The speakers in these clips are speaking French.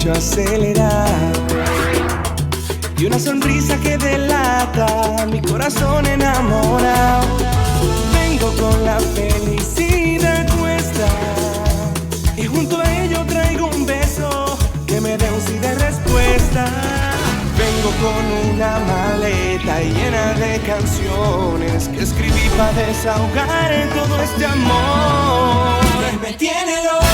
pecho acelerado y una sonrisa que delata mi corazón enamorado. Vengo con la felicidad puesta y junto a ello traigo un beso que me dé un sí de respuesta. Vengo con una maleta llena de canciones que escribí para desahogar en todo este amor que me tiene loco,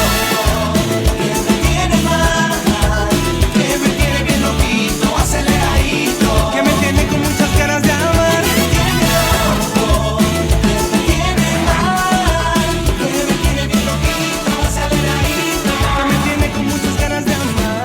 que me tiene mal, que me tiene bien loquito, aceleradito, que me tiene con muchas ganas de amar, que me tiene loco, que me tiene mal, que me tiene bien loquito, aceleradito, que me tiene con muchas ganas de amar.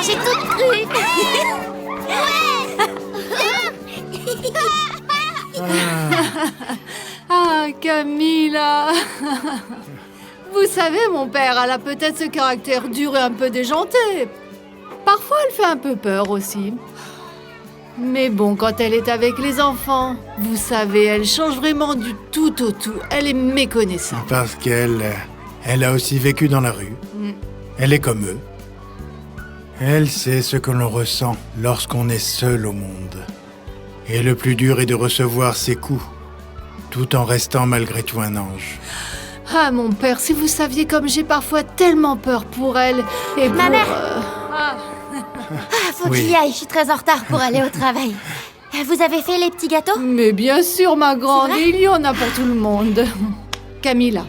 J'ai toute crue. Ah, Camilla. Vous savez, mon père, elle a peut-être ce caractère dur et un peu déjanté. Parfois, elle fait un peu peur aussi. Mais bon, quand elle est avec les enfants, vous savez, elle change vraiment du tout au tout. Elle est méconnaissable. Parce qu'elle a aussi vécu dans la rue. Elle est comme eux. Elle sait ce que l'on ressent lorsqu'on est seul au monde. Et le plus dur est de recevoir ses coups, tout en restant malgré tout un ange. Ah, mon père, si vous saviez comme j'ai parfois tellement peur pour elle et pour... Ma mère faut Oui. que j'y aille, je suis très en retard pour aller au travail. Vous avez fait les petits gâteaux? Mais bien sûr, ma grande, C'est vrai? il y en a pour tout le monde. Camilla,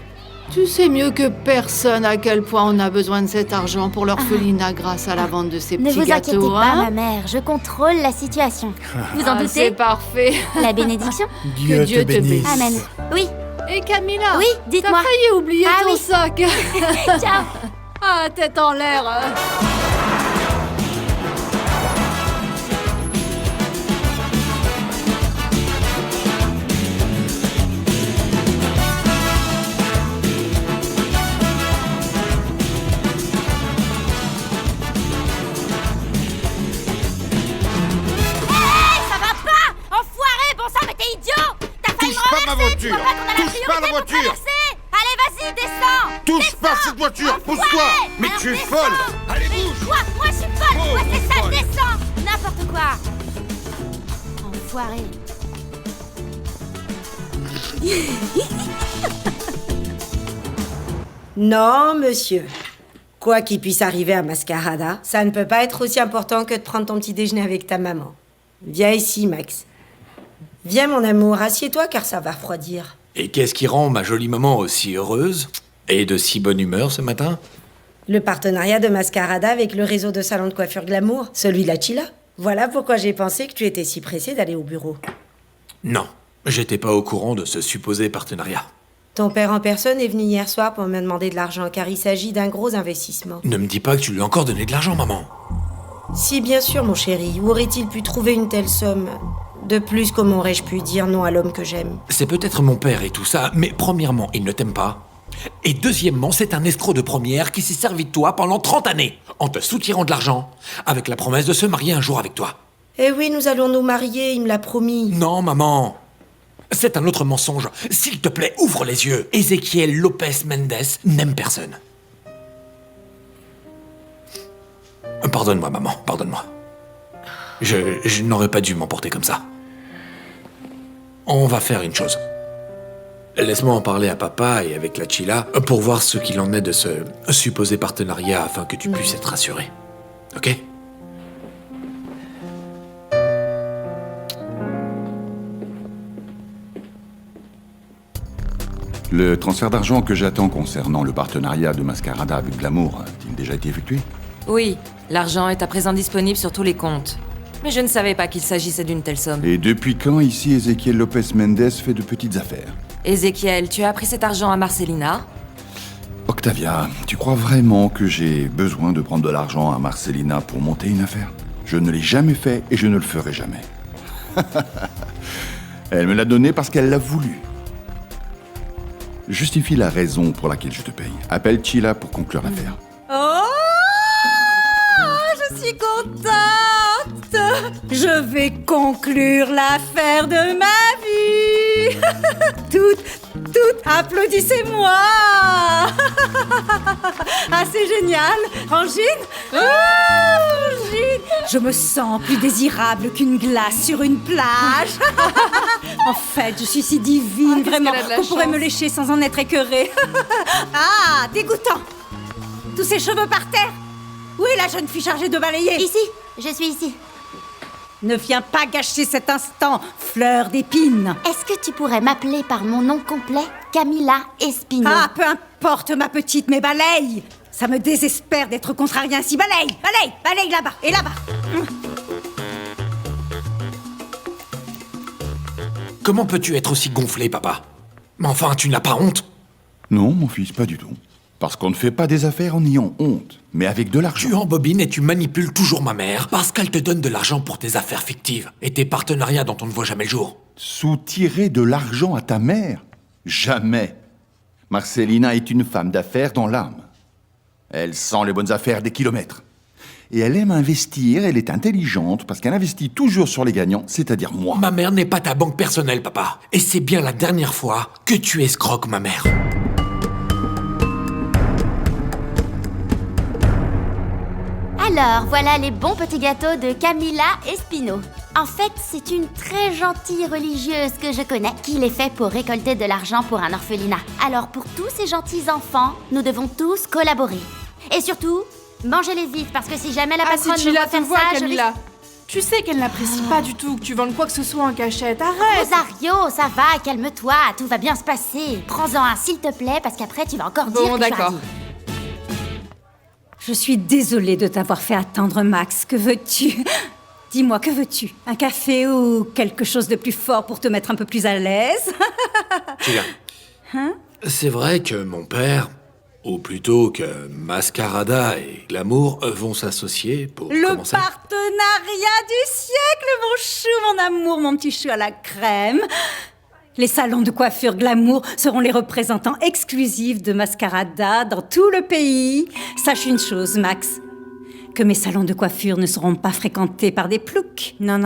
tu sais mieux que personne à quel point on a besoin de cet argent pour l'orphelinat grâce à la vente de ces Ne petits vous inquiétez gâteaux, pas, hein? ma mère, je contrôle la situation. Vous en Ah, doutez? c'est parfait. La bénédiction? Dieu Dieu te te bénisse. Amen. Oui, Et Camilla, Oui, t'as dites-moi. failli oublier Ah ton oui. sac. ciao. Ah, tête en l'air. Ça va pas! Enfoiré, bon sang, mais t'es idiot! T'as failli Touche me pas ma renverser, tu voiture! vois pas qu'on a la Touche priorité pas la pour voiture! traverser! Allez, vas-y, descends! Touche pas cette voiture! Pousse-toi! Mais Alors tu es descends. folle! Allez, Mais bouge! Quoi? Moi, je suis folle! Oh, Moi, c'est ça, folle. descends! N'importe quoi! Enfoiré. Non, monsieur. Quoi qu'il puisse arriver à Mascarada, ça ne peut pas être aussi important que de prendre ton petit déjeuner avec ta maman. Viens ici, Max. Viens, mon amour, assieds-toi car ça va refroidir. Et qu'est-ce qui rend ma jolie maman aussi heureuse et de si bonne humeur ce matin? Le partenariat de Mascarada avec le réseau de salons de coiffure glamour, celui de la Chila. Voilà pourquoi j'ai pensé que tu étais si pressé d'aller au bureau. Non, j'étais pas au courant de ce supposé partenariat. Ton père en personne est venu hier soir pour me demander de l'argent car il s'agit d'un gros investissement. Ne me dis pas que tu lui as encore donné de l'argent, maman. Si, bien sûr, mon chéri. Où aurait-il pu trouver une telle somme? De plus, comment aurais-je pu dire non à l'homme que j'aime? C'est peut-être mon père et tout ça, mais premièrement, il ne t'aime pas. Et deuxièmement, c'est un escroc de première qui s'est servi de toi pendant 30 années, en te soutirant de l'argent, avec la promesse de se marier un jour avec toi. Eh oui, nous allons nous marier, il me l'a promis. Non, maman, C'est un autre mensonge. S'il te plaît, ouvre les yeux. Ezequiel Lopez Mendes n'aime personne. Pardonne-moi, maman, pardonne-moi. Je n'aurais pas dû m'emporter comme ça. On va faire une chose. Laisse-moi en parler à papa et avec la Chila pour voir ce qu'il en est de ce supposé partenariat afin que tu puisses être rassuré. Ok ? Le transfert d'argent que j'attends concernant le partenariat de Mascarada avec Glamour a-t-il déjà été effectué? Oui, l'argent est à présent disponible sur tous les comptes. Mais je ne savais pas qu'il s'agissait d'une telle somme. Et depuis quand ici Ezequiel Lopez Mendes fait de petites affaires? Ezequiel, tu as appris cet argent à Marcelina? Octavia, tu crois vraiment que j'ai besoin de prendre de l'argent à Marcelina pour monter une affaire? Je ne l'ai jamais fait et je ne le ferai jamais. Elle me l'a donné parce qu'elle l'a voulu. Justifie la raison pour laquelle je te paye. Appelle Chila pour conclure l'affaire. Oh, je suis contente. Je vais conclure l'affaire de ma vie. Toutes, applaudissez-moi. Ah, c'est génial. Frangine? Oh, Frangine, je me sens plus désirable qu'une glace sur une plage. En fait, je suis si divine, vraiment, qu'on pourrait me lécher sans en être écœurée. Ah, dégoûtant. Tous ces cheveux par terre. Où est la jeune fille chargée de balayer? Ici, je suis ici. Ne viens pas gâcher cet instant, fleur d'épine. Est-ce que tu pourrais m'appeler par mon nom complet, Camilla Espino? Ah, peu importe, ma petite, mais balaye. Ça me désespère d'être contrariée ainsi. Balaye là-bas et là-bas. Comment peux-tu être aussi gonflé, papa? Mais enfin, tu n'as pas honte? Non, mon fils, pas du tout. Parce qu'on ne fait pas des affaires en ayant honte, mais avec de l'argent. Tu embobines et tu manipules toujours ma mère parce qu'elle te donne de l'argent pour tes affaires fictives et tes partenariats dont on ne voit jamais le jour. Soutirer de l'argent à ta mère? Jamais. Marcelina est une femme d'affaires dans l'âme. Elle sent les bonnes affaires des kilomètres. Et elle aime investir, elle est intelligente parce qu'elle investit toujours sur les gagnants, c'est-à-dire moi. Ma mère n'est pas ta banque personnelle, papa. Et c'est bien la dernière fois que tu escroques ma mère. Alors, voilà les bons petits gâteaux de Camilla Espino. En fait, c'est une très gentille religieuse que je connais qui les fait pour récolter de l'argent pour un orphelinat. Alors, pour tous ces gentils enfants, nous devons tous collaborer. Et surtout, mangez-les vite, parce que si jamais la patronne si me tu voit la faire vois, ça, Camilla. Tu sais qu'elle n'apprécie pas du tout que tu vendes quoi que ce soit en cachette. Arrête! Rosario, ça va, calme-toi, tout va bien se passer. Prends-en un, s'il te plaît, parce qu'après, tu vas encore dire Bon, que tu as d'accord. dit. Je suis désolée de t'avoir fait attendre, Max. Que veux-tu? Dis-moi, que veux-tu? Un café ou quelque chose de plus fort pour te mettre un peu plus à l'aise? Chila. C'est vrai que mon père, ou plutôt que Mascarada et Glamour, vont s'associer pour Le commencer. partenariat du siècle, mon chou, mon amour, mon petit chou à la crème. Les salons de coiffure Glamour seront les représentants exclusifs de Mascarada dans tout le pays. Sache une chose, Max, que mes salons de coiffure ne seront pas fréquentés par des ploucs. Non.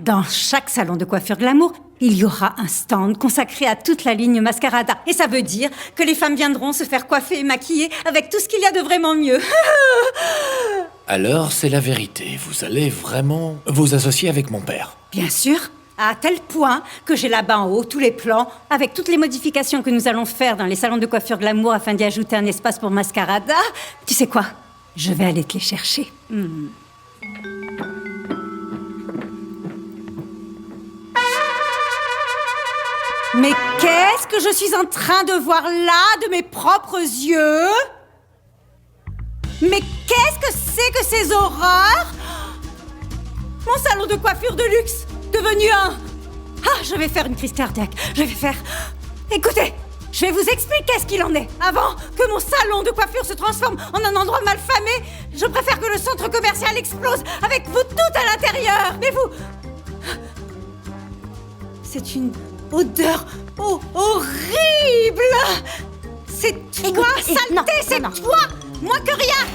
Dans chaque salon de coiffure Glamour, il y aura un stand consacré à toute la ligne Mascarada. Et ça veut dire que les femmes viendront se faire coiffer et maquiller avec tout ce qu'il y a de vraiment mieux. Alors, c'est la vérité. Vous allez vraiment vous associer avec mon père. Bien sûr, à tel point que j'ai là-bas en haut tous les plans, avec toutes les modifications que nous allons faire dans les salons de coiffure Glamour afin d'y ajouter un espace pour Mascarada. Tu sais quoi? Je vais aller te les chercher. Mais qu'est-ce que je suis en train de voir là de mes propres yeux? Mais qu'est-ce que c'est que ces horreurs? Mon salon de coiffure de luxe, devenu un... Ah, je vais faire une crise cardiaque. Écoutez, je vais vous expliquer ce qu'il en est. Avant que mon salon de coiffure se transforme en un endroit malfamé, je préfère que le centre commercial explose avec vous toutes à l'intérieur. Mais vous... C'est une odeur horrible. C'est toi, saleté, non, c'est non. toi, moins que rien.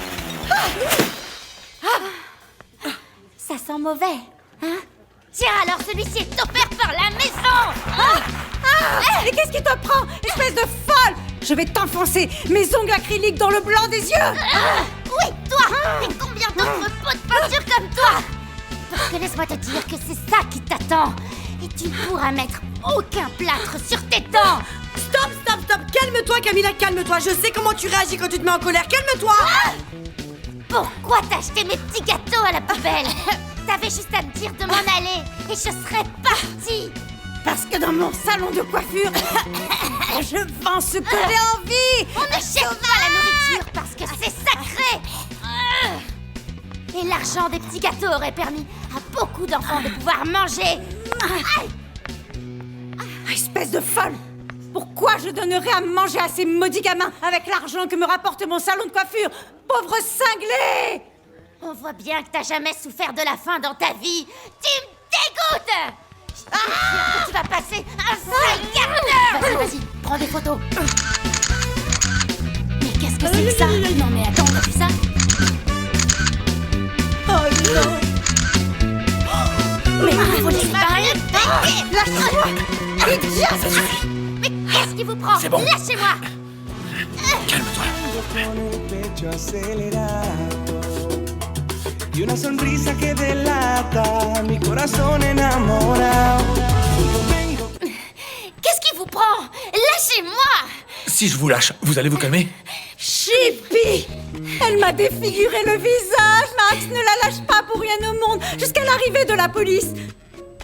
Ça sent mauvais, hein? Tiens, alors celui-ci est offert par la maison. Et qu'est-ce qui te prend, espèce de folle? Je vais t'enfoncer mes ongles acryliques dans le blanc des yeux. Oui, toi. Et combien d'autres pots de peinture comme toi? Parce que laisse-moi te dire que c'est ça qui t'attend. Et tu ne pourras mettre aucun plâtre sur tes dents. Stop, stop, stop. Calme-toi, Camilla, calme-toi. Je sais comment tu réagis quand tu te mets en colère. Calme-toi. Pourquoi t'as acheté mes petits gâteaux à la poubelle? T'avais juste à me dire de m'en aller et je serais partie. Parce que dans mon salon de coiffure, je vends ce que j'ai envie. On ne jette pas la nourriture parce que c'est sacré. Et l'argent des petits gâteaux aurait permis à beaucoup d'enfants de pouvoir manger. Aïe. Espèce de folle. Pourquoi je donnerais à manger à ces maudits gamins avec l'argent que me rapporte mon salon de coiffure? Pauvre cinglé! On voit bien que t'as jamais souffert de la faim dans ta vie. Tu me dégoûtes. Je te jure que tu vas passer un sale quart d'heure. Vas-y, prends des photos. Mais qu'est-ce que c'est que ça? Non mais attends, on a vu ça? Oh non! Mais il faut laisser parler. Lâche-moi! Mais qu'est-ce qui vous prend? C'est bon. Lâchez-moi. Calme-toi. Con el pecho acelerado y una sonrisa que delata mi corazón enamorado. Vengo Qu'est-ce qui vous prend? Lâchez-moi. Si je vous lâche, vous allez vous calmer? Chippy! Elle m'a défiguré le visage! Max, ne la lâche pas pour rien au monde jusqu'à l'arrivée de la police!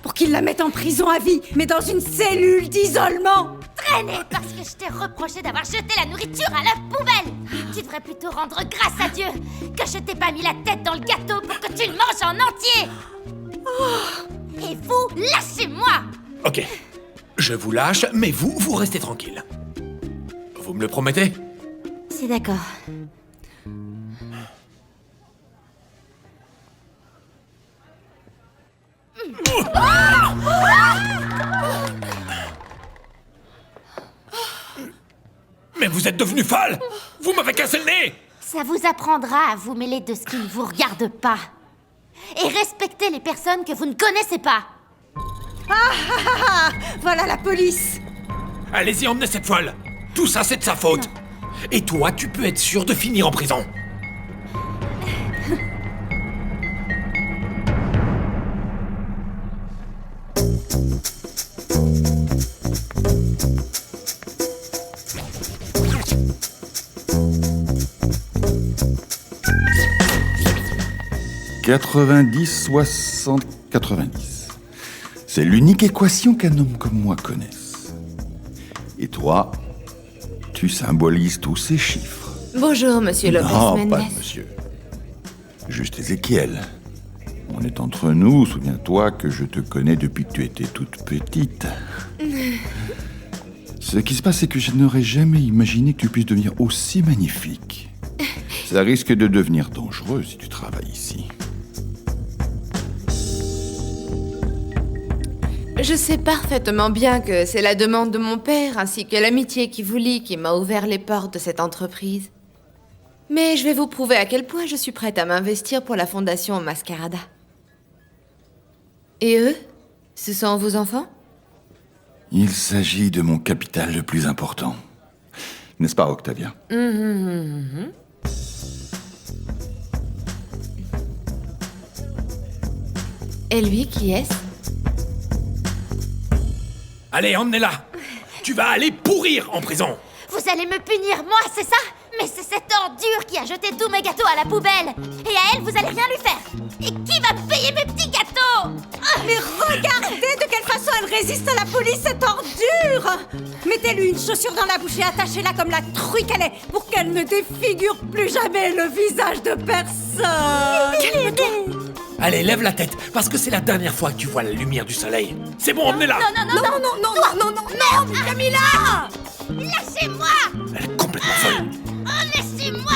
Pour qu'ils la mettent en prison à vie, mais dans une cellule d'isolement! Traîner parce que je t'ai reproché d'avoir jeté la nourriture à la poubelle. Tu devrais plutôt rendre grâce à Dieu que je t'ai pas mis la tête dans le gâteau pour que tu le manges en entier. Et vous, lâchez-moi. Ok. Je vous lâche, mais vous restez tranquille. Vous me le promettez? C'est d'accord. Mais vous êtes devenu folle! Vous m'avez cassé le nez! Ça vous apprendra à vous mêler de ce qui ne vous regarde pas. Et respecter les personnes que vous ne connaissez pas. Voilà la police! Allez-y, emmenez cette folle! Tout ça, c'est de sa faute! Et toi, tu peux être sûr de finir en prison! « 90, 60, 90. C'est l'unique équation qu'un homme comme moi connaisse. Et toi, tu symbolises tous ces chiffres. Bonjour, monsieur Lopez Non, Mendes. pas de monsieur. Juste Ézéchiel. On est entre nous, souviens-toi que je te connais depuis que tu étais toute petite. Ce qui se passe, c'est que je n'aurais jamais imaginé que tu puisses devenir aussi magnifique. Ça risque de devenir dangereux si tu travailles ici. Je sais parfaitement bien que c'est la demande de mon père ainsi que l'amitié qui vous lie qui m'a ouvert les portes de cette entreprise. Mais je vais vous prouver à quel point je suis prête à m'investir pour la fondation Mascarada. Et eux? Ce sont vos enfants? Il s'agit de mon capital le plus important. N'est-ce pas, Octavia? Et lui, qui est-ce? Allez, emmenez-la! Tu vas aller pourrir en prison! Vous allez me punir, moi, c'est ça? Mais c'est cette ordure qui a jeté tous mes gâteaux à la poubelle. Et à elle, vous allez rien lui faire. Et qui va me payer mes petits gâteaux? Mais regardez de quelle façon elle résiste à la police, cette ordure! Mettez-lui une chaussure dans la bouche et attachez-la comme la truie qu'elle est pour qu'elle ne défigure plus jamais le visage de personne! Calme-toi! Allez, lève la tête, parce que c'est la dernière fois que tu vois la lumière du soleil. C'est bon, emmenez-la! Non, Camilla! Lâchez-moi! Elle est complètement folle! Oh, laissez-moi!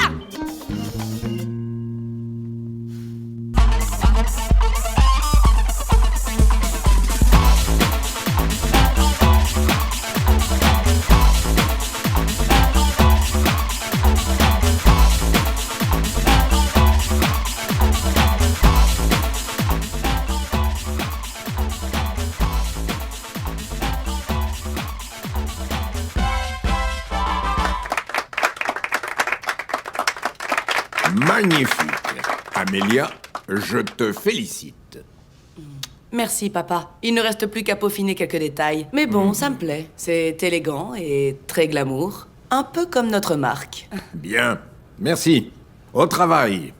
Magnifique. Amélia, je te félicite. Merci, papa. Il ne reste plus qu'à peaufiner quelques détails. Mais bon, ça me plaît. C'est élégant et très glamour. Un peu comme notre marque. Bien. Merci. Au travail.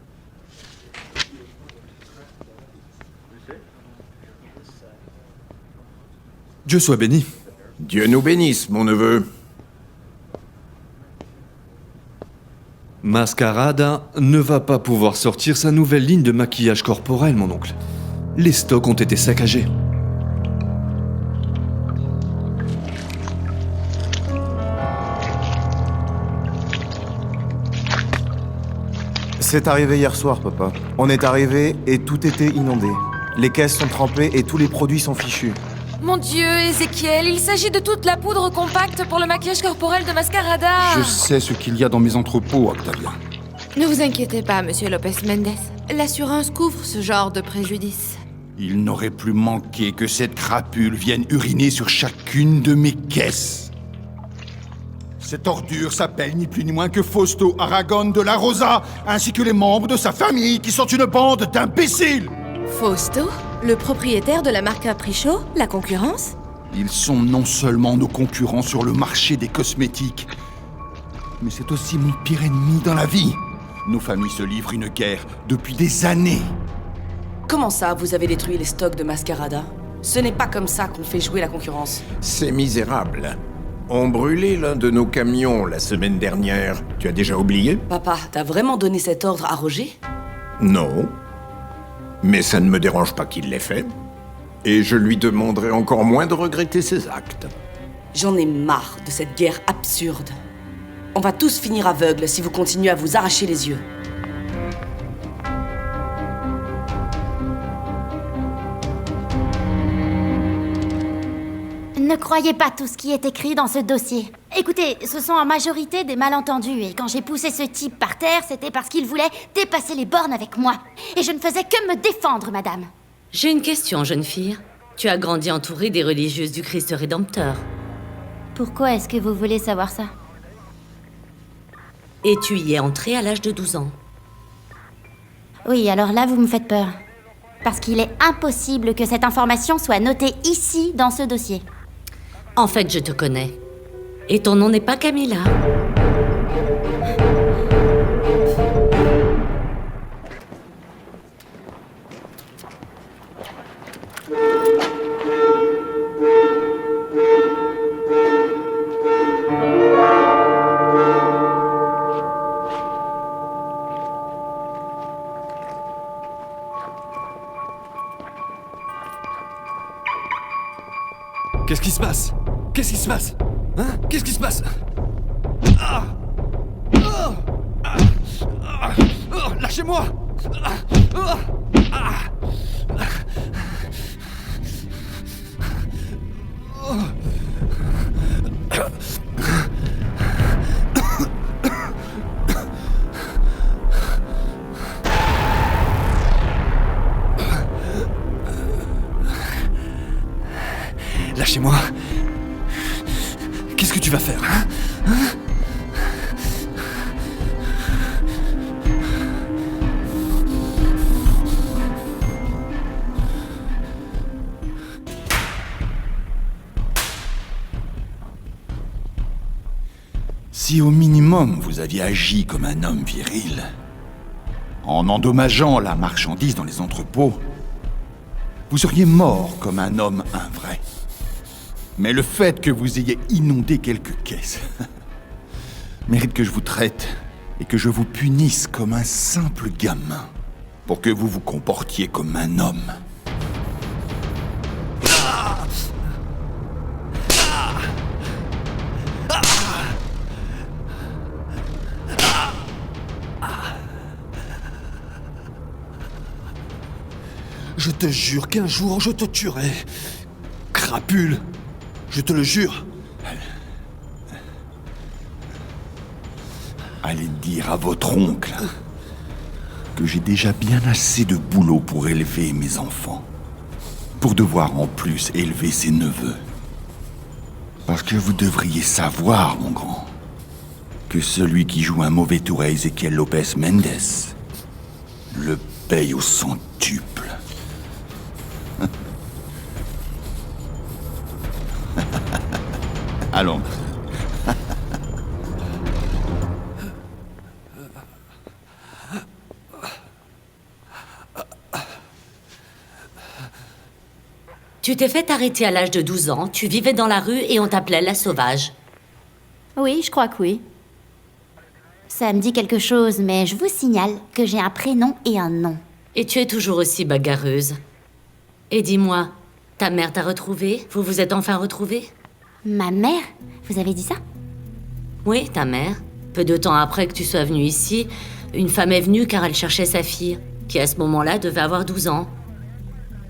Dieu soit béni. Dieu nous bénisse, mon neveu. Mascarada ne va pas pouvoir sortir sa nouvelle ligne de maquillage corporel, mon oncle. Les stocks ont été saccagés. C'est arrivé hier soir, papa. On est arrivé et tout était inondé. Les caisses sont trempées et tous les produits sont fichus. Mon Dieu, Ézéchiel, il s'agit de toute la poudre compacte pour le maquillage corporel de Mascarada. Je sais ce qu'il y a dans mes entrepôts, Octavia. Ne vous inquiétez pas, monsieur Lopez Mendes. L'assurance couvre ce genre de préjudice. Il n'aurait plus manqué que cette crapule vienne uriner sur chacune de mes caisses. Cette ordure s'appelle ni plus ni moins que Fausto Aragon de la Rosa, ainsi que les membres de sa famille qui sont une bande d'imbéciles. Fausto, le propriétaire de la marque Capricho, la concurrence? Ils sont non seulement nos concurrents sur le marché des cosmétiques, mais c'est aussi mon pire ennemi dans la vie. Nos familles se livrent une guerre depuis des années. Comment ça, vous avez détruit les stocks de Mascarada? Ce n'est pas comme ça qu'on fait jouer la concurrence. Ces misérables ont brûlé l'un de nos camions la semaine dernière. Tu as déjà oublié? Papa, t'as vraiment donné cet ordre à Roger? Non. Mais ça ne me dérange pas qu'il l'ait fait. Et je lui demanderai encore moins de regretter ses actes. J'en ai marre de cette guerre absurde. On va tous finir aveugles si vous continuez à vous arracher les yeux. Ne croyez pas tout ce qui est écrit dans ce dossier. Écoutez, ce sont en majorité des malentendus, et quand j'ai poussé ce type par terre, c'était parce qu'il voulait dépasser les bornes avec moi. Et je ne faisais que me défendre, madame. J'ai une question, jeune fille. Tu as grandi entourée des religieuses du Christ Rédempteur. Pourquoi est-ce que vous voulez savoir ça? Et tu y es entrée à l'âge de 12 ans. Oui, alors là, vous me faites peur. Parce qu'il est impossible que cette information soit notée ici, dans ce dossier. En fait, je te connais. Et ton nom n'est pas Camilla. Qu'est-ce qui se passe? Qu'est-ce qui se passe? Hein? Qu'est-ce qui se passe? Ah! Ah! Ah! Ah! Oh, lâchez-moi! Ah! Ah! Ah! Oh. Lâchez-moi. Qu'est-ce que tu vas faire, hein? Si au minimum vous aviez agi comme un homme viril, en endommageant la marchandise dans les entrepôts, vous seriez mort comme un homme vrai. Mais le fait que vous ayez inondé quelques caisses mérite que je vous traite et que je vous punisse comme un simple gamin pour que vous vous comportiez comme un homme. Je te jure qu'un jour je te tuerai. Crapule, je te le jure. Allez dire à votre oncle que j'ai déjà bien assez de boulot pour élever mes enfants, pour devoir en plus élever ses neveux. Parce que vous devriez savoir, mon grand, que celui qui joue un mauvais tour à Ézéchiel Lopez Mendes le paye au centuple. Allons. Tu t'es fait arrêter à l'âge de 12 ans, tu vivais dans la rue et on t'appelait la sauvage. Oui, je crois que oui. Ça me dit quelque chose, mais je vous signale que j'ai un prénom et un nom. Et tu es toujours aussi bagarreuse. Et dis-moi, ta mère t'a retrouvée? Vous vous êtes enfin retrouvés? Ma mère? Vous avez dit ça? Oui, ta mère. Peu de temps après que tu sois venue ici, une femme est venue car elle cherchait sa fille, qui à ce moment-là devait avoir 12 ans.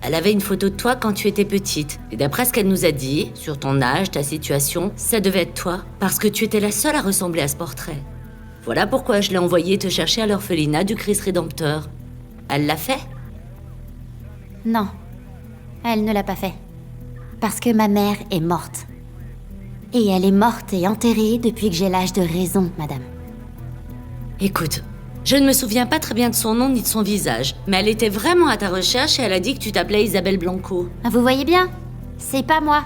Elle avait une photo de toi quand tu étais petite. Et d'après ce qu'elle nous a dit, sur ton âge, ta situation, ça devait être toi, parce que tu étais la seule à ressembler à ce portrait. Voilà pourquoi je l'ai envoyée te chercher à l'orphelinat du Christ Rédempteur. Elle l'a fait? Non, elle ne l'a pas fait. Parce que ma mère est morte. Et elle est morte et enterrée depuis que j'ai l'âge de raison, madame. Écoute, je ne me souviens pas très bien de son nom ni de son visage, mais elle était vraiment à ta recherche et elle a dit que tu t'appelais Isabelle Blanco. Vous voyez bien? C'est pas moi.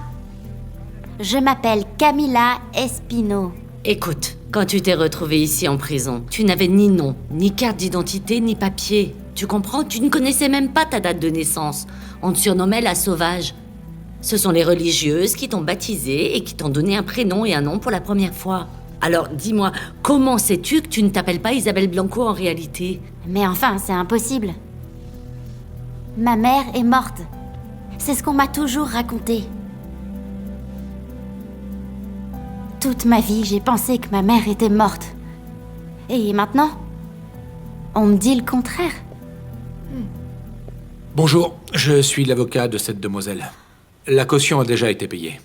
Je m'appelle Camila Espino. Écoute, quand tu t'es retrouvée ici en prison, tu n'avais ni nom, ni carte d'identité, ni papier. Tu comprends? Tu ne connaissais même pas ta date de naissance. On te surnommait la sauvage. Ce sont les religieuses qui t'ont baptisée et qui t'ont donné un prénom et un nom pour la première fois. Alors, dis-moi, comment sais-tu que tu ne t'appelles pas Isabelle Blanco en réalité? Mais enfin, c'est impossible. Ma mère est morte. C'est ce qu'on m'a toujours raconté. Toute ma vie, j'ai pensé que ma mère était morte. Et maintenant, on me dit le contraire. Bonjour, je suis l'avocat de cette demoiselle. La caution a déjà été payée.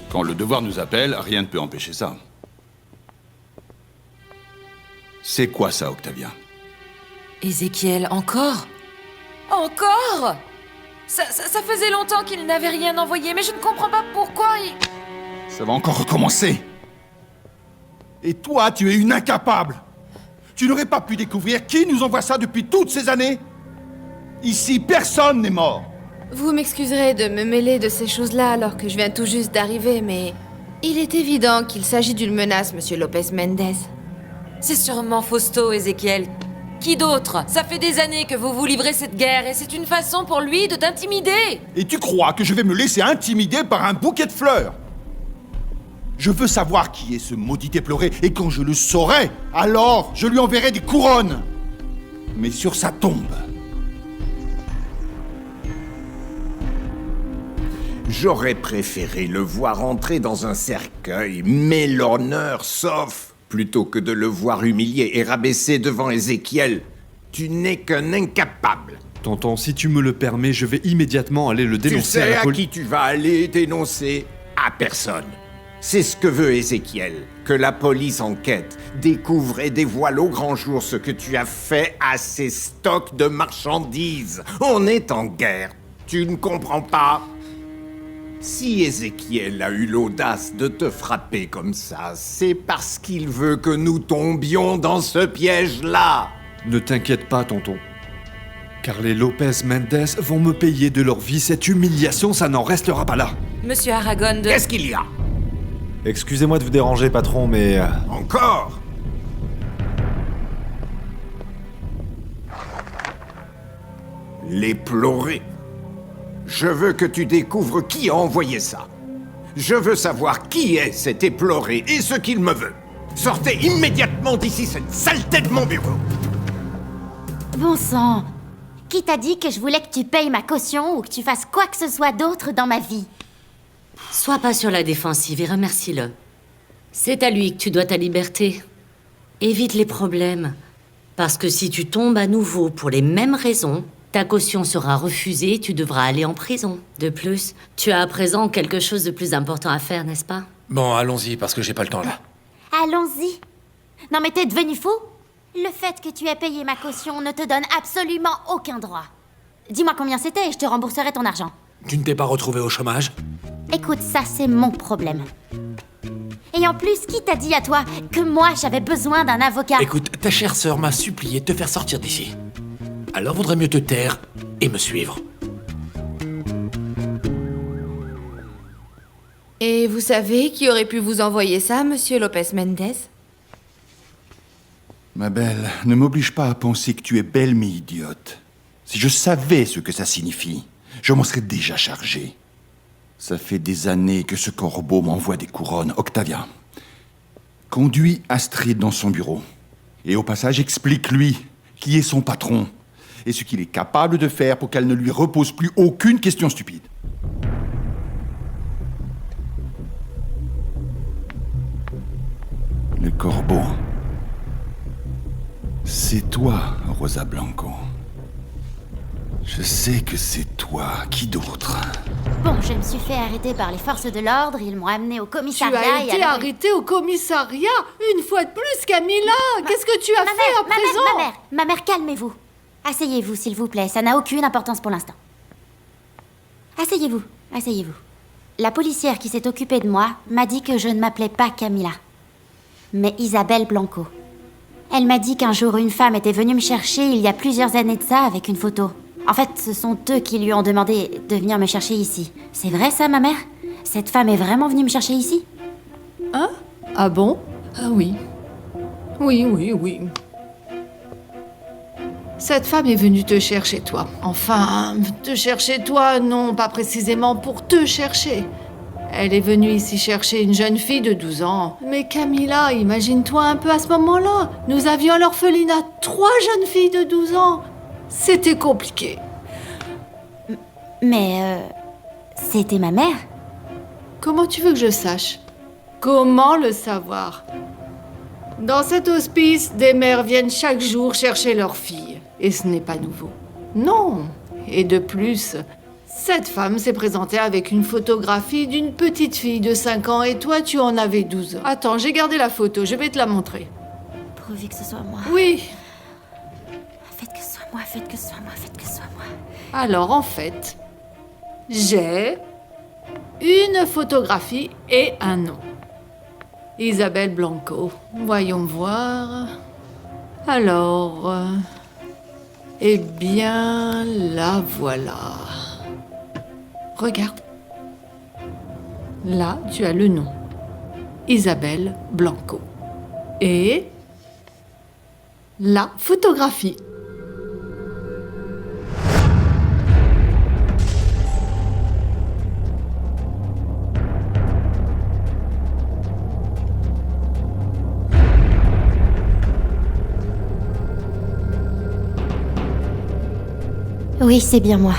Quand le devoir nous appelle, rien ne peut empêcher ça. C'est quoi ça, Octavia? Ézéchiel, encore? Encore? Ça faisait longtemps qu'il n'avait rien envoyé, mais je ne comprends pas pourquoi il... Ça va encore recommencer. Et toi, tu es une incapable. Tu n'aurais pas pu découvrir qui nous envoie ça depuis toutes ces années? Ici, personne n'est mort. Vous m'excuserez de me mêler de ces choses-là alors que je viens tout juste d'arriver, mais... il est évident qu'il s'agit d'une menace, Monsieur Lopez Mendez. C'est sûrement Fausto, Ézéchiel. Qui d'autre? Ça fait des années que vous vous livrez cette guerre et c'est une façon pour lui de t'intimider. Et tu crois que je vais me laisser intimider par un bouquet de fleurs? Je veux savoir qui est ce maudit éploré, et quand je le saurai, alors je lui enverrai des couronnes. Mais sur sa tombe. J'aurais préféré le voir entrer dans un cercueil, mais l'honneur sauf, plutôt que de le voir humilié et rabaissé devant Ézéchiel. Tu n'es qu'un incapable. Tonton, si tu me le permets, je vais immédiatement aller le dénoncer Tu sais à la police. qui tu vas aller dénoncer? À personne. C'est ce que veut Ézéchiel, que la police enquête, découvre et dévoile au grand jour ce que tu as fait à ces stocks de marchandises. On est en guerre, tu ne comprends pas? Si Ézéchiel a eu l'audace de te frapper comme ça, c'est parce qu'il veut que nous tombions dans ce piège-là. Ne t'inquiète pas, tonton. Car les Lopez Mendez vont me payer de leur vie. Cette humiliation, ça n'en restera pas là. Monsieur Aragon de... Qu'est-ce qu'il y a? Excusez-moi de vous déranger, patron, mais... Encore? L'éploré. Je veux que tu découvres qui a envoyé ça. Je veux savoir qui est cet éploré et ce qu'il me veut. Sortez immédiatement d'ici cette saleté de mon bureau. Bon sang, qui t'a dit que je voulais que tu payes ma caution ou que tu fasses quoi que ce soit d'autre dans ma vie? Sois pas sur la défensive et remercie-le. C'est à lui que tu dois ta liberté. Évite les problèmes. Parce que si tu tombes à nouveau pour les mêmes raisons, ta caution sera refusée et tu devras aller en prison. De plus, tu as à présent quelque chose de plus important à faire, n'est-ce pas? Bon, allons-y, parce que j'ai pas le temps là. Allons-y. Non mais t'es devenu fou? Le fait que tu aies payé ma caution ne te donne absolument aucun droit. Dis-moi combien c'était et je te rembourserai ton argent. Tu ne t'es pas retrouvé au chômage? Écoute, ça c'est mon problème. Et en plus, qui t'a dit à toi que moi j'avais besoin d'un avocat? Écoute, ta chère sœur m'a supplié de te faire sortir d'ici. Alors vaudrait mieux te taire et me suivre. Et vous savez qui aurait pu vous envoyer ça, monsieur Lopez Mendez? Ma belle, ne m'oblige pas à penser que tu es belle mais idiote. Si je savais ce que ça signifie, je m'en serais déjà chargé. Ça fait des années que ce corbeau m'envoie des couronnes. Octavia, conduis Astrid dans son bureau. Et au passage, explique-lui qui est son patron et ce qu'il est capable de faire pour qu'elle ne lui repose plus aucune question stupide. Le corbeau. C'est toi, Rosa Blanco. Je sais que c'est toi. Qui d'autre? Bon, je me suis fait arrêter par les forces de l'ordre, ils m'ont amené au Tu commissariat as été alors... arrêtée au commissariat une fois de plus, Camilla. Qu'est-ce que tu as fait à présent? Ma mère, calmez-vous. Asseyez-vous, s'il vous plaît, ça n'a aucune importance pour l'instant. Asseyez-vous. La policière qui s'est occupée de moi m'a dit que je ne m'appelais pas Camilla, mais Isabelle Blanco. Elle m'a dit qu'un jour une femme était venue me chercher il y a plusieurs années de ça avec une photo. En fait, ce sont eux qui lui ont demandé de venir me chercher ici. C'est vrai ça, ma mère? Cette femme est vraiment venue me chercher ici? Hein? Ah bon? Ah oui. Oui. Cette femme est venue te chercher, toi. Enfin, te chercher, toi, non, pas précisément pour te chercher. Elle est venue ici chercher une jeune fille de 12 ans. Mais Camilla, imagine-toi un peu à ce moment-là. Nous avions à l'orphelinat 3 jeunes filles de 12 ans. C'était compliqué. Mais, c'était ma mère? Comment tu veux que je sache? Comment le savoir? Dans cet hospice, des mères viennent chaque jour chercher leurs filles. Et ce n'est pas nouveau. Non. Et de plus, cette femme s'est présentée avec une photographie d'une petite fille de 5 ans et toi, tu en avais 12 ans. Attends, j'ai gardé la photo, je vais te la montrer. Pourvu que ce soit moi. Oui. Faites que ce soit moi. Alors, en fait, j'ai une photographie et un nom. Isabelle Blanco. Voyons voir. Alors... eh bien, la voilà. Regarde. Là, tu as le nom. Isabelle Blanco. Et... la photographie. Oui, c'est bien moi.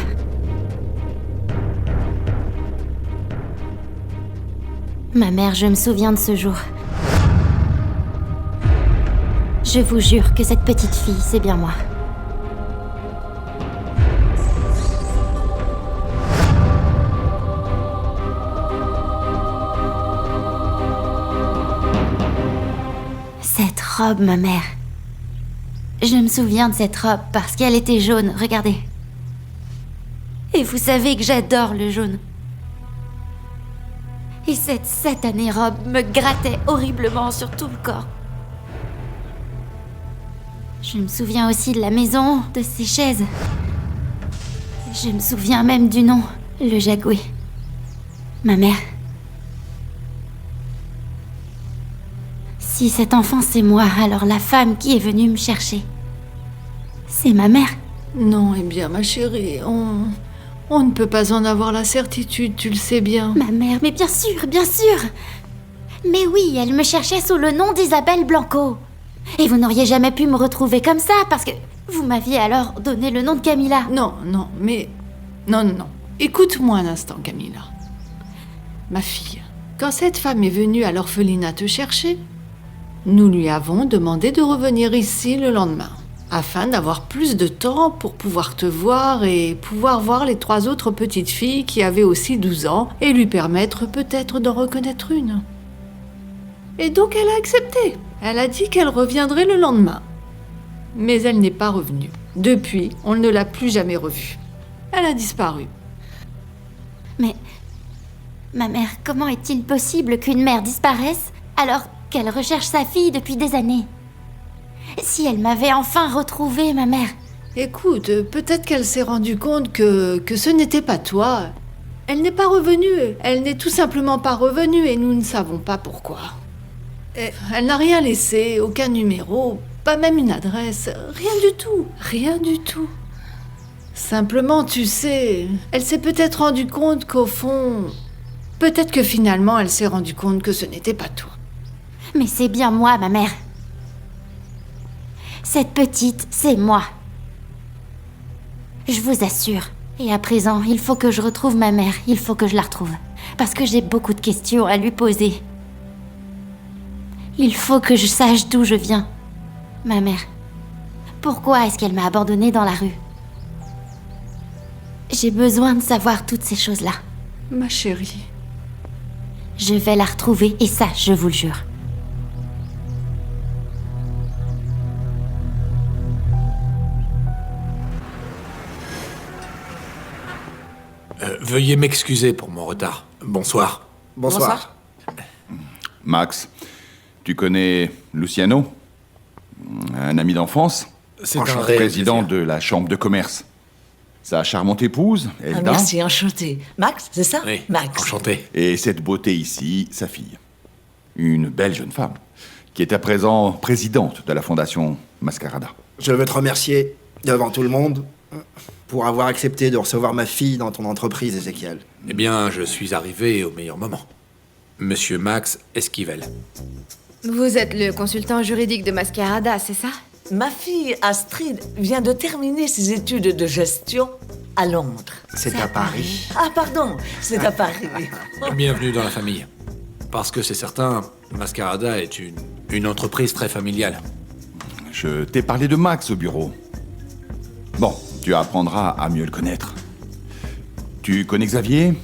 Ma mère, je me souviens de ce jour. Je vous jure que cette petite fille, c'est bien moi. Cette robe, ma mère. Je me souviens de cette robe parce qu'elle était jaune, regardez. Et vous savez que j'adore le jaune. Et cette satanée robe me grattait horriblement sur tout le corps. Je me souviens aussi de la maison, de ses chaises. Je me souviens même du nom, le Jagoué. Ma mère. Si cet enfant c'est moi, alors la femme qui est venue me chercher, c'est ma mère. Non, eh bien, ma chérie, on ne peut pas en avoir la certitude, tu le sais bien. Ma mère, mais bien sûr, bien sûr. Mais oui, elle me cherchait sous le nom d'Isabelle Blanco. Et vous n'auriez jamais pu me retrouver comme ça, parce que vous m'aviez alors donné le nom de Camilla. Non. Écoute-moi un instant, Camilla. Ma fille, quand cette femme est venue à l'orphelinat te chercher, nous lui avons demandé de revenir ici le lendemain, afin d'avoir plus de temps pour pouvoir te voir et pouvoir voir les 3 autres petites filles qui avaient aussi 12 ans et lui permettre peut-être d'en reconnaître une. Et donc elle a accepté. Elle a dit qu'elle reviendrait le lendemain. Mais elle n'est pas revenue. Depuis, on ne l'a plus jamais revue. Elle a disparu. Mais... ma mère, comment est-il possible qu'une mère disparaisse alors qu'elle recherche sa fille depuis des années. Si elle m'avait enfin retrouvée, ma mère. Écoute, peut-être qu'elle s'est rendue compte que ce n'était pas toi. Elle n'est pas revenue. Elle n'est tout simplement pas revenue et nous ne savons pas pourquoi. Elle n'a rien laissé, aucun numéro, pas même une adresse, rien du tout, rien du tout. Simplement, tu sais, elle s'est peut-être rendue compte qu'au fond... Peut-être que finalement, elle s'est rendue compte que ce n'était pas toi. Mais c'est bien moi, ma mère. Cette petite, c'est moi. Je vous assure. Et à présent, il faut que je retrouve ma mère. Il faut que je la retrouve. Parce que j'ai beaucoup de questions à lui poser. Il faut que je sache d'où je viens. Ma mère. Pourquoi est-ce qu'elle m'a abandonnée dans la rue? J'ai besoin de savoir toutes ces choses-là. Ma chérie. Je vais la retrouver, et ça, je vous le jure. Veuillez m'excuser pour mon retard. Bonsoir. Bonsoir. Max, tu connais Luciano? Un ami d'enfance? C'est un président de la chambre de commerce. Sa charmante épouse, Elda. Merci, enchanté. Max, c'est ça? Oui, Max. enchanté. Et cette beauté ici, sa fille. Une belle jeune femme, qui est à présent présidente de la fondation Mascarada. Je veux te remercier, devant tout le monde, pour avoir accepté de recevoir ma fille dans ton entreprise, Ézéchiel. Eh bien, je suis arrivé au meilleur moment. Monsieur Max Esquivel. Vous êtes le consultant juridique de Mascarada, c'est ça? Ma fille Astrid vient de terminer ses études de gestion à Londres. C'est à Paris. Ah, pardon, c'est à Paris. Bienvenue dans la famille. Parce que c'est certain, Mascarada est une entreprise très familiale. Je t'ai parlé de Max au bureau. Bon, tu apprendras à mieux le connaître. Tu connais Xavier?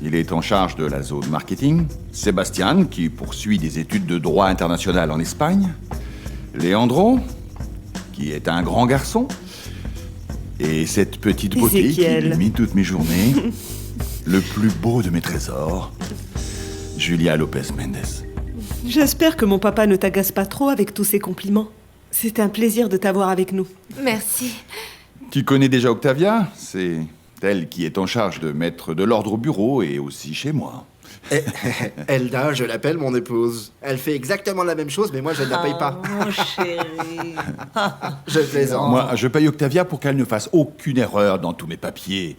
Il est en charge de la zone marketing. Sébastien, qui poursuit des études de droit international en Espagne. Leandro, qui est un grand garçon. Et cette petite beauté Ézéchiel. qui illumine toutes mes journées. Le plus beau de mes trésors, Julia Lopez Mendes. J'espère que mon papa ne t'agace pas trop avec tous ces compliments. C'est un plaisir de t'avoir avec nous. Merci. Tu connais déjà Octavia? C'est elle qui est en charge de mettre de l'ordre au bureau et aussi chez moi. Elda, je l'appelle mon épouse. Elle fait exactement la même chose, mais moi je ne la paye pas. Mon chéri. Je plaisante. Moi, je paye Octavia pour qu'elle ne fasse aucune erreur dans tous mes papiers.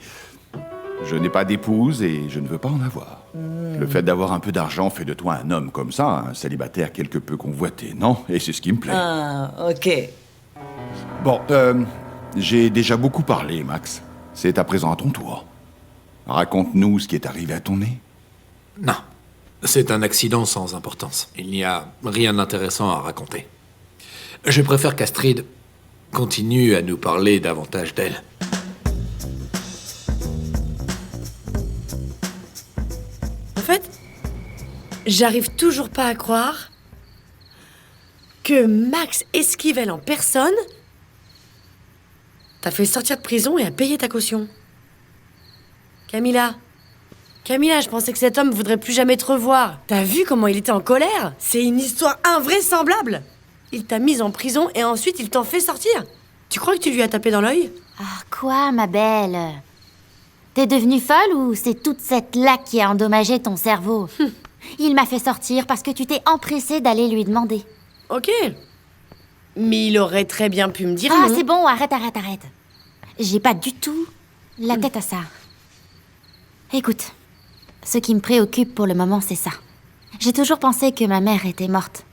Je n'ai pas d'épouse et je ne veux pas en avoir. Le fait d'avoir un peu d'argent fait de toi un homme comme ça, un célibataire quelque peu convoité, non? Et c'est ce qui me plaît. Ah, ok. Bon, j'ai déjà beaucoup parlé, Max. C'est à présent à ton tour. Raconte-nous ce qui est arrivé à ton nez. Non. C'est un accident sans importance. Il n'y a rien d'intéressant à raconter. Je préfère qu'Astrid continue à nous parler davantage d'elle. En fait, j'arrive toujours pas à croire que Max Esquivel en personne t'a fait sortir de prison et a payé ta caution. Camilla, je pensais que cet homme voudrait plus jamais te revoir. T'as vu comment il était en colère? C'est une histoire invraisemblable. Il t'a mise en prison et ensuite il t'en fait sortir. Tu crois que tu lui as tapé dans l'œil? Ah, quoi, ma belle? T'es devenue folle ou c'est toute cette laque qui a endommagé ton cerveau? Il m'a fait sortir parce que tu t'es empressée d'aller lui demander. Ok. Mais il aurait très bien pu me dire Ah, non. c'est bon, arrête. J'ai pas du tout la tête à ça. Écoute, ce qui me préoccupe pour le moment, c'est ça. J'ai toujours pensé que ma mère était morte.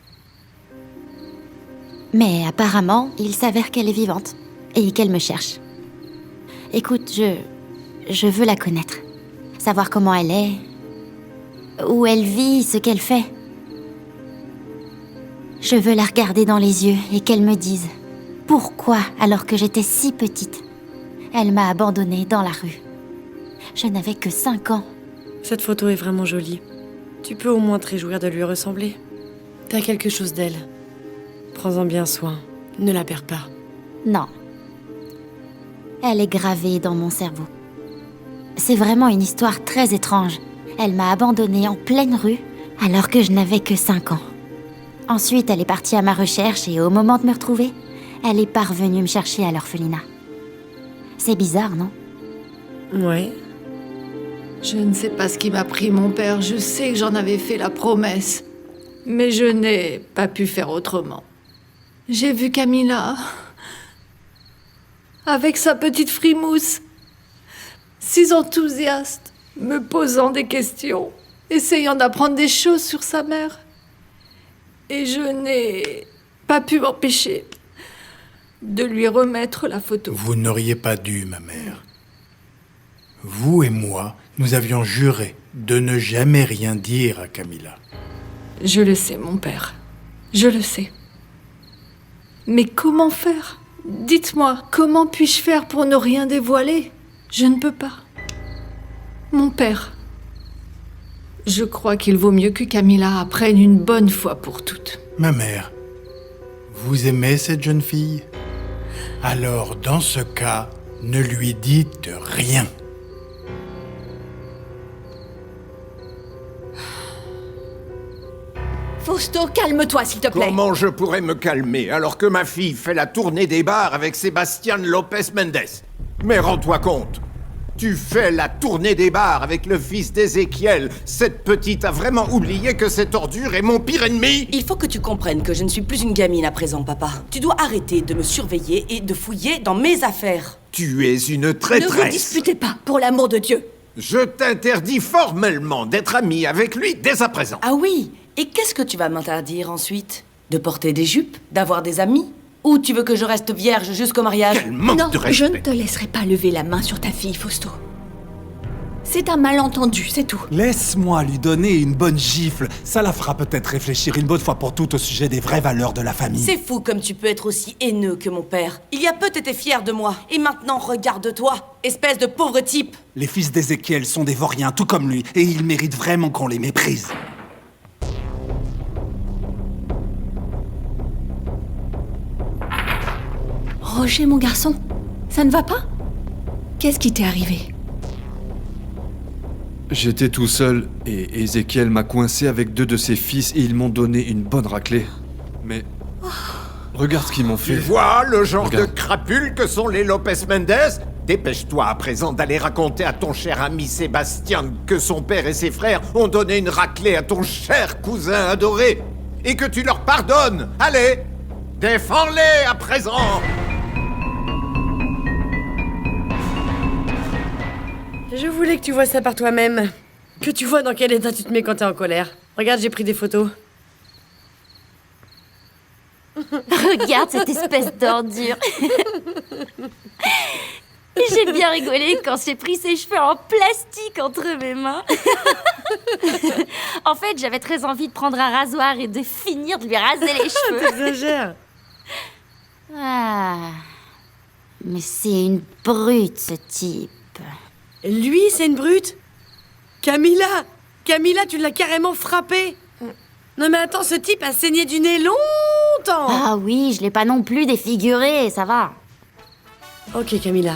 Mais apparemment, il s'avère qu'elle est vivante et qu'elle me cherche. Écoute, je veux la connaître. Savoir comment elle est, où elle vit, ce qu'elle fait. Je veux la regarder dans les yeux et qu'elle me dise pourquoi, alors que j'étais si petite, elle m'a abandonnée dans la rue. Je n'avais que 5 ans. Cette photo est vraiment jolie. Tu peux au moins te réjouir de lui ressembler. T'as quelque chose d'elle. Prends-en bien soin. Ne la perds pas. Non. Elle est gravée dans mon cerveau. C'est vraiment une histoire très étrange. Elle m'a abandonnée en pleine rue alors que je n'avais que 5 ans. Ensuite, elle est partie à ma recherche et au moment de me retrouver, elle est parvenue me chercher à l'orphelinat. C'est bizarre, non? Ouais. Je ne sais pas ce qui m'a pris mon père, je sais que j'en avais fait la promesse. Mais je n'ai pas pu faire autrement. J'ai vu Camilla avec sa petite frimousse, si enthousiaste, me posant des questions, essayant d'apprendre des choses sur sa mère. Et je n'ai pas pu m'empêcher de lui remettre la photo. Vous n'auriez pas dû, ma mère. Vous et moi, nous avions juré de ne jamais rien dire à Camilla. Je le sais, mon père. Je le sais. Mais comment faire? Dites-moi, comment puis-je faire pour ne rien dévoiler? Je ne peux pas. Mon père, je crois qu'il vaut mieux que Camilla apprenne une bonne fois pour toutes. Ma mère, vous aimez cette jeune fille? Alors, dans ce cas, ne lui dites rien. Fausto, calme-toi, s'il te plaît. Comment je pourrais me calmer alors que ma fille fait la tournée des bars avec Sebastián López Méndez? Mais rends-toi compte, tu fais la tournée des bars avec le fils d'Ézéchiel. Cette petite a vraiment oublié que cette ordure est mon pire ennemi? Il faut que tu comprennes que je ne suis plus une gamine à présent, papa. Tu dois arrêter de me surveiller et de fouiller dans mes affaires. Tu es une traîtresse. Ne vous disputez pas, pour l'amour de Dieu. Je t'interdis formellement d'être ami avec lui dès à présent. Ah oui? Et qu'est-ce que tu vas m'interdire ensuite? De porter des jupes? D'avoir des amis? Ou tu veux que je reste vierge jusqu'au mariage? Quel manque de respect! Je ne te laisserai pas lever la main sur ta fille, Fausto. C'est un malentendu, c'est tout. Laisse-moi lui donner une bonne gifle. Ça la fera peut-être réfléchir une bonne fois pour toutes au sujet des vraies valeurs de la famille. C'est fou comme tu peux être aussi haineux que mon père. Il y a peu t'étais fier de moi. Et maintenant, regarde-toi, espèce de pauvre type. Les fils d'Ézéchiel sont des vauriens tout comme lui, et ils méritent vraiment qu'on les méprise. Roger, mon garçon, ça ne va pas? Qu'est-ce qui t'est arrivé? J'étais tout seul et Ézéchiel m'a coincé avec 2 de ses fils et ils m'ont donné une bonne raclée. Mais regarde ce qu'ils m'ont fait. Tu vois le genre Regarde. de crapules que sont les López Méndez? Dépêche-toi à présent d'aller raconter à ton cher ami Sébastien que son père et ses frères ont donné une raclée à ton cher cousin adoré. Et que tu leur pardonnes. Allez, défends-les à présent. Je voulais que tu vois ça par toi-même. Que tu vois dans quel état tu te mets quand t'es en colère. Regarde, j'ai pris des photos. Regarde cette espèce d'ordure. J'ai bien rigolé quand j'ai pris ses cheveux en plastique entre mes mains. En fait, j'avais très envie de prendre un rasoir et de finir de lui raser les cheveux. T'exagères. Ah. Mais c'est une brute, ce type. Lui, c'est une brute? Camilla! Camilla, tu l'as carrément frappé! Non mais attends, ce type a saigné du nez longtemps! Ah oui, je l'ai pas non plus défiguré, ça va. Ok, Camilla.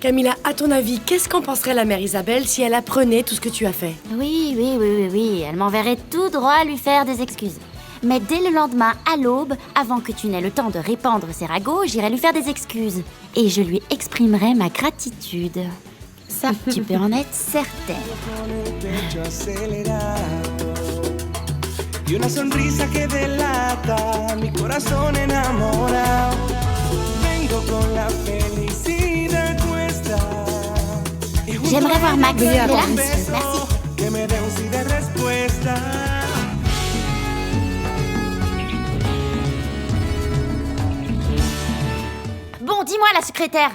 Camilla, à ton avis, qu'est-ce qu'en penserait la mère Isabelle si elle apprenait tout ce que tu as fait? Oui, elle m'enverrait tout droit lui faire des excuses. Mais dès le lendemain, à l'aube, avant que tu n'aies le temps de répandre ses ragots, j'irai lui faire des excuses. Et je lui exprimerai ma gratitude. Ça, tu peux en être certaine. Y una sonrisa que delata mi corazón enamorado. Vengo con la felicidad cuesta. J'aimerais voir Max. Il est là. Merci. Que me dé un sí de respuesta. Bon, dis-moi, la secrétaire.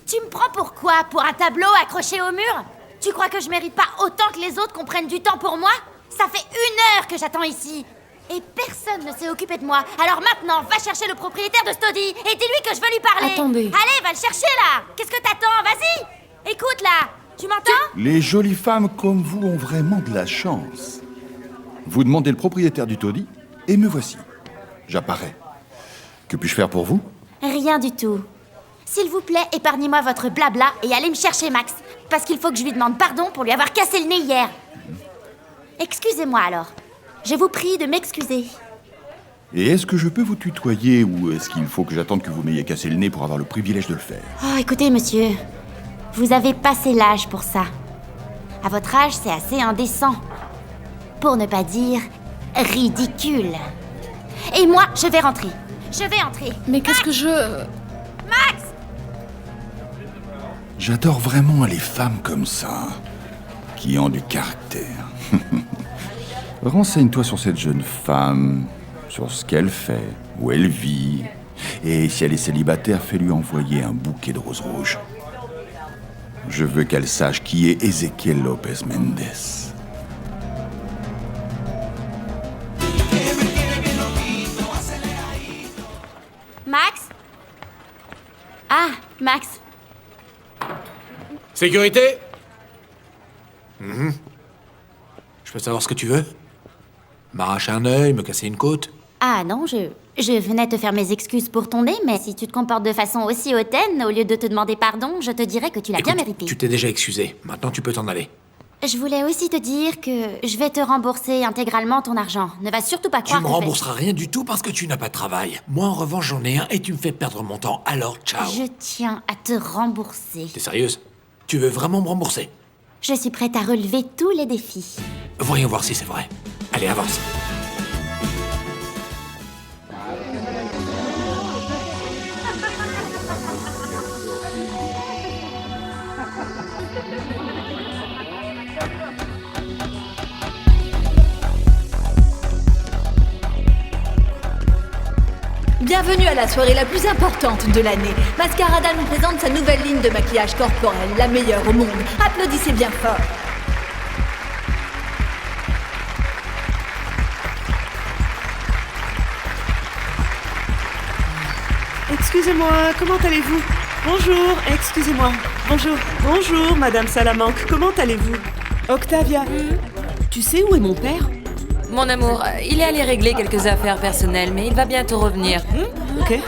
Tu me prends pour quoi? Pour un tableau accroché au mur? Tu crois que je mérite pas autant que les autres qu'on prenne du temps pour moi? Ça fait 1 heure que j'attends ici. Et personne ne s'est occupé de moi. Alors maintenant, va chercher le propriétaire de Stody et dis-lui que je veux lui parler. Attendez. Allez, va le chercher là. Qu'est-ce que t'attends? Vas-y. Écoute là. Tu m'entends? Les jolies femmes comme vous ont vraiment de la chance. Vous demandez le propriétaire du taudis, et me voici. J'apparais. Que puis-je faire pour vous? Rien du tout. S'il vous plaît, épargnez-moi votre blabla et allez me chercher Max. Parce qu'il faut que je lui demande pardon pour lui avoir cassé le nez hier. Excusez-moi alors. Je vous prie de m'excuser. Et est-ce que je peux vous tutoyer ou est-ce qu'il faut que j'attende que vous m'ayez cassé le nez pour avoir le privilège de le faire? Oh, écoutez, monsieur, vous avez passé l'âge pour ça. À votre âge, c'est assez indécent. Pour ne pas dire ridicule. Et moi, je vais rentrer. Je vais entrer. Mais qu'est-ce que je... Max! J'adore vraiment les femmes comme ça, qui ont du caractère. Renseigne-toi sur cette jeune femme, sur ce qu'elle fait, où elle vit. Et si elle est célibataire, fais-lui envoyer un bouquet de roses rouges. Je veux qu'elle sache qui est Ezequiel Lopez Méndez. Max? Ah, Max. Sécurité? Je peux savoir ce que tu veux? M'arracher un œil, me casser une côte? Ah non, je venais te faire mes excuses pour ton nez, mais si tu te comportes de façon aussi hautaine, au lieu de te demander pardon, je te dirais que tu l'as bien mérité. Tu t'es déjà excusé. Maintenant, tu peux t'en aller. Je voulais aussi te dire que je vais te rembourser intégralement ton argent. Ne va surtout pas croire Tu me rembourseras rien du tout parce que tu n'as pas de travail. Moi, en revanche, j'en ai un et tu me fais perdre mon temps. Alors, ciao. Je tiens à te rembourser. T'es sérieuse? Tu veux vraiment me rembourser? Je suis prête à relever tous les défis. Voyons voir si c'est vrai. Allez, avance. Bienvenue à la soirée la plus importante de l'année. Mascarada nous présente sa nouvelle ligne de maquillage corporel, la meilleure au monde. Applaudissez bien fort. Excusez-moi, comment allez-vous? Bonjour, excusez-moi. Bonjour, bonjour, Madame Salamanque, comment allez-vous? Octavia, tu sais où est mon père? Mon amour, il est allé régler quelques affaires personnelles, mais il va bientôt revenir. Ok.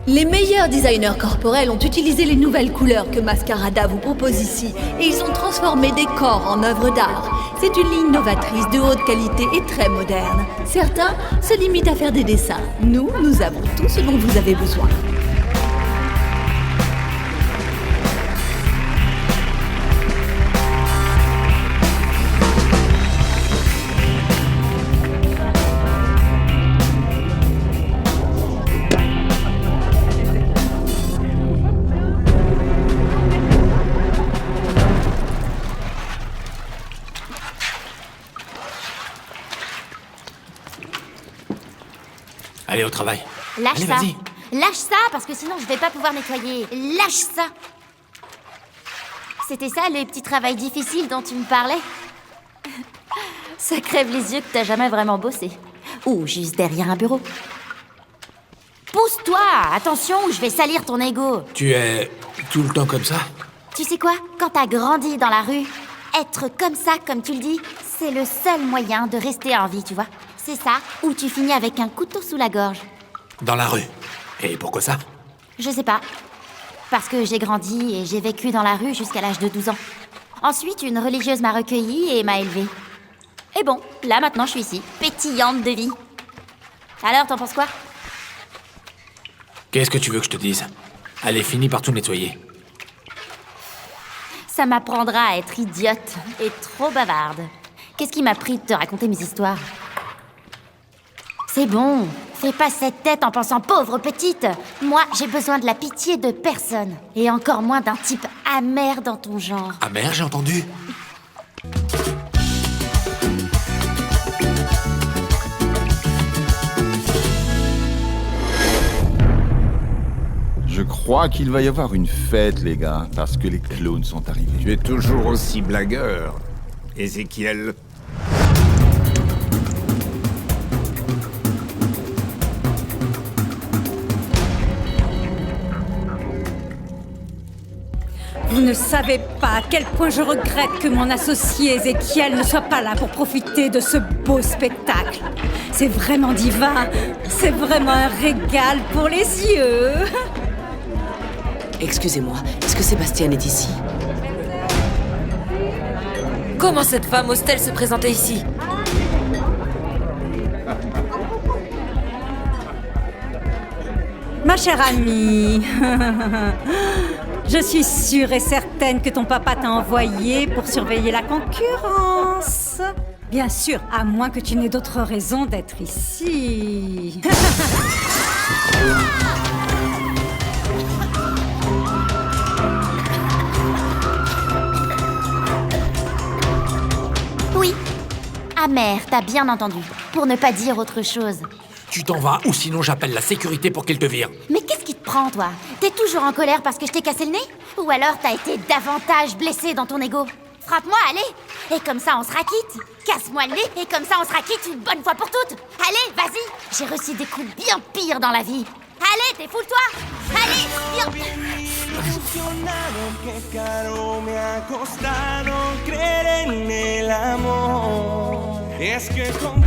Les meilleurs designers corporels ont utilisé les nouvelles couleurs que Mascarada vous propose ici et ils ont transformé des corps en œuvres d'art. C'est une ligne novatrice de haute qualité et très moderne. Certains se limitent à faire des dessins. Nous avons tout ce dont vous avez besoin. Allez, au travail. Lâche Allez, ça. vas-y. Lâche ça, parce que sinon je vais pas pouvoir nettoyer. Lâche ça. C'était ça, les petits travails difficiles dont tu me parlais? Ça crève les yeux que t'as jamais vraiment bossé. Ou juste derrière un bureau. Pousse-toi! Attention, je vais salir ton ego. Tu es tout le temps comme ça? Tu sais quoi? Quand t'as grandi dans la rue, être comme ça, comme tu le dis, c'est le seul moyen de rester en vie, tu vois. C'est ça, ou tu finis avec un couteau sous la gorge. Dans la rue. Et pourquoi ça? Je sais pas. Parce que j'ai grandi et j'ai vécu dans la rue jusqu'à l'âge de 12 ans. Ensuite, une religieuse m'a recueillie et m'a élevée. Et bon, là maintenant je suis ici, pétillante de vie. Alors, t'en penses quoi? Qu'est-ce que tu veux que je te dise? Allez, finis par tout nettoyer. Ça m'apprendra à être idiote et trop bavarde. Qu'est-ce qui m'a pris de te raconter mes histoires? C'est bon, fais pas cette tête en pensant pauvre petite. Moi, j'ai besoin de la pitié de personne. Et encore moins d'un type amer dans ton genre. Ah merde, j'ai entendu. Je crois qu'il va y avoir une fête, les gars, parce que les clones sont arrivés. Tu es toujours aussi blagueur, Ézéchiel. Vous ne savez pas à quel point je regrette que mon associé Ézéchiel ne soit pas là pour profiter de ce beau spectacle. C'est vraiment divin, c'est vraiment un régal pour les yeux. Excusez-moi, est-ce que Sébastien est ici? Comment cette femme ose-t-elle se présenter ici? Ma chère amie, je suis sûre et certaine que ton papa t'a envoyé pour surveiller la concurrence. Bien sûr, à moins que tu n'aies d'autres raisons d'être ici. Oui. Amère, t'as bien entendu. Pour ne pas dire autre chose. Tu t'en vas ou sinon j'appelle la sécurité pour qu'elle te vire. Mais qu'est-ce qui te prend, toi? T'es toujours en colère parce que je t'ai cassé le nez? Ou alors t'as été davantage blessé dans ton ego? Frappe-moi, allez! Et comme ça, on sera quitte. Casse-moi le nez et comme ça, on sera quitte une bonne fois pour toutes. Allez, vas-y! J'ai reçu des coups bien pires dans la vie. Allez, défoule-toi! Allez, viens! Funcionado, qué caro me ha costado creer en el amor. Es que con